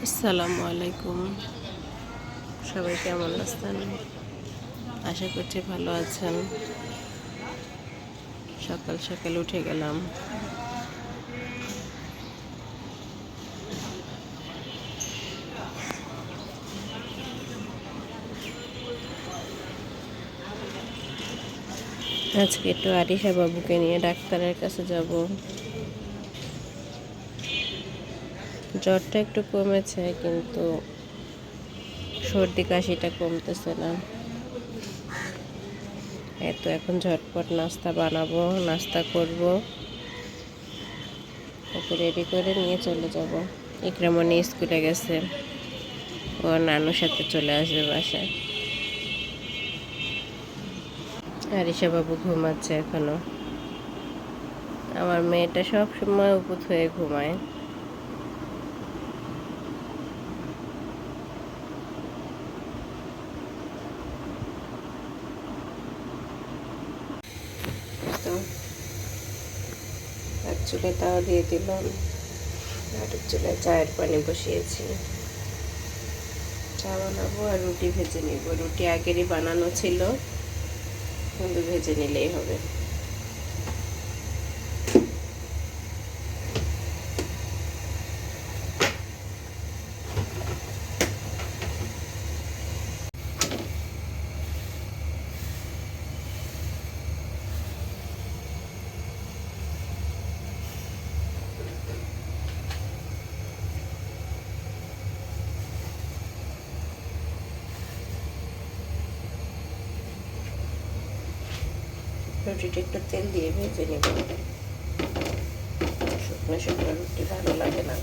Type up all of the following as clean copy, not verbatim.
আসসালামু আলাইকুম। সবাই কেমন আছেন? আশা করছি ভালো আছেন। সকাল সকাল উঠে গেলাম। আজকে একটু আরিশা বাবুকে নিয়ে ডাক্তারের কাছে যাব। জ্বরটা একটু কমেছে, কিন্তু সর্দি কাশিটা কমতেছে না। তো এখন ঝটপট নাস্তা বানাবো, নাস্তা করব, ওকে রেডি করে নিয়ে চলে যাব। ইকরামণি স্কুলে গেছে, ও নানুর সাথে চলে আসবে বাসায়। আরিশা বাবু ঘুমাচ্ছে এখনো। আমার মেয়েটা সব সময় উপুত হয়ে ঘুমায়। তো এক চুলে তাও দিয়ে দিলাম, আরেক চুলে চায়ের পানি বসিয়েছি। চা বানাবো আর রুটি ভেজে নিব। রুটি আগেরই বানানো ছিল, কিন্তু ভেজে নিলেই হবে। রুটিটা একটু তেল দিয়ে ভেজে নিব। শুকনো শুকনো রুটি ভালো লাগে না।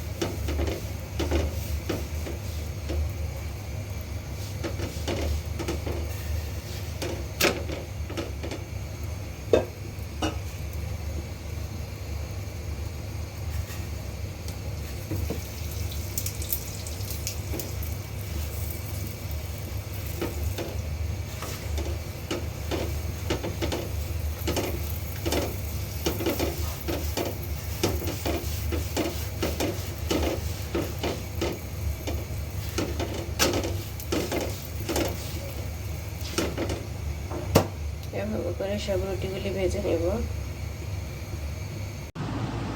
এভাবে করে সব রুটিগুলি ভেজে নেব।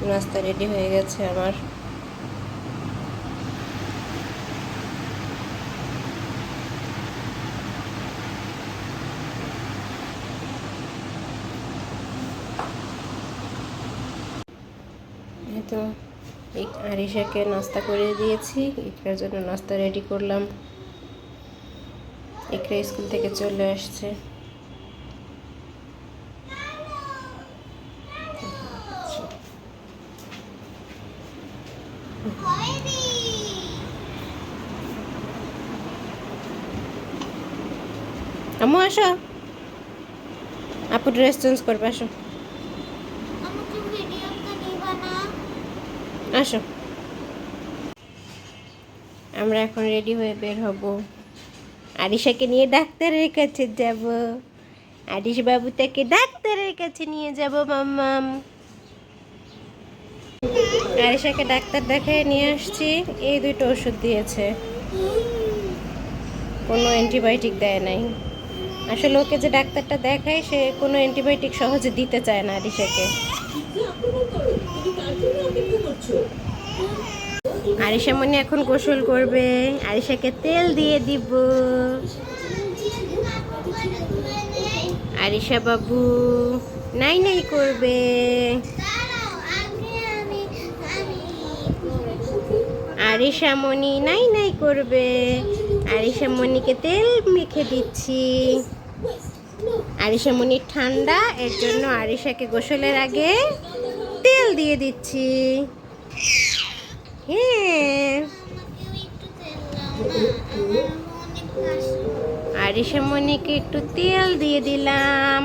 নাস্তা রেডি হয়ে গেছে আমার। এই তো আরিশাকে নাস্তা করে দিয়েছি, ইকরার জন্য নাস্তা রেডি করলাম। ইকরা স্কুল থেকে চলে আসছে। আম্মু আসো, আপু ড্রেস চেঞ্জ করবে, আসো আসো। আমরা এখন রেডি হয়ে বের হব। আরিশাকে নিয়ে ডাক্তারের কাছে যাব। আরিশ বাবুটাকে ডাক্তারের কাছে নিয়ে যাব মাম্মাম। আরিশাকে ডাক্তার দেখায় নিয়ে আসছি। এই দুটো ওষুধ দিয়েছে, কোনো অ্যান্টিবায়োটিক দেয় নাই। আসলে ওকে যে ডাক্তারটা দেখায়, সে কোনো অ্যান্টিবায়োটিক সহজে দিতে চায় না আরিশাকে। আরিশা মনে এখন গোসল করবে। আরিশাকে তেল দিয়ে দিব। আরিশা বাবু নাই নাই করবে। আরিশা মনি নাই নাই করবে। আরিশা মনিকে তেল মেখে দিচ্ছি। আরিশা মনির ঠান্ডা, এর জন্য আরিশাকে গোসলের আগে তেল দিয়ে দিচ্ছি। হ্যাঁ, আরিশা মনিকে একটু তেল দিয়ে দিলাম।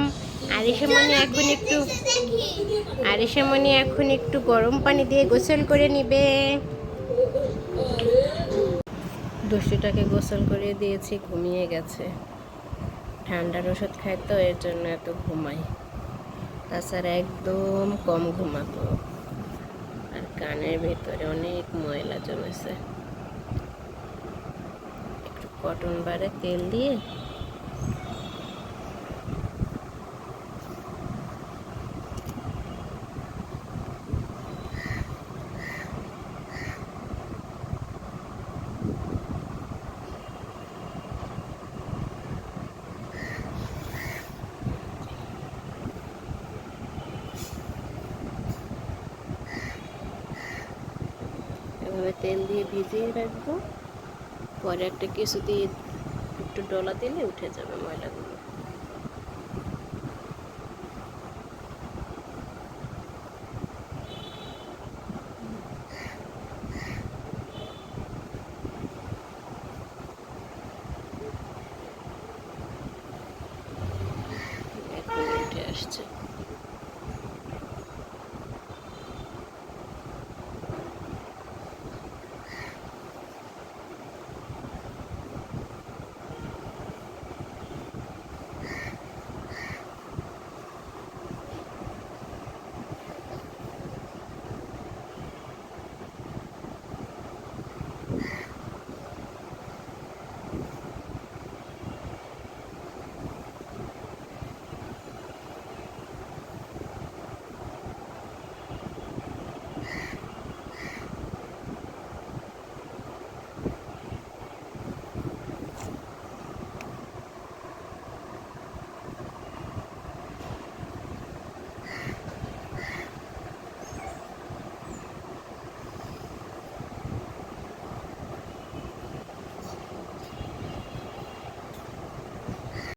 আরিশা মনি এখন একটু গরম পানি দিয়ে গোসল করে নিবে। দুষ্টুটাকে গোসল করে দিয়েছি, ঘুমিয়ে গেছে। ঠান্ডার ওষুধ খায় তো, এর জন্য এত ঘুমায়। তাছাড়া একদম কম ঘুমাতো। আর কানের ভেতরে অনেক ময়লা জমেছে। কটন বারে তেল দিয়ে এভাবে তেল দিয়ে ভিজিয়ে রাখবো। পরে একটা কিছু দিয়ে একটু ডলা দিলে উঠে যাবে ময়লাগুলো।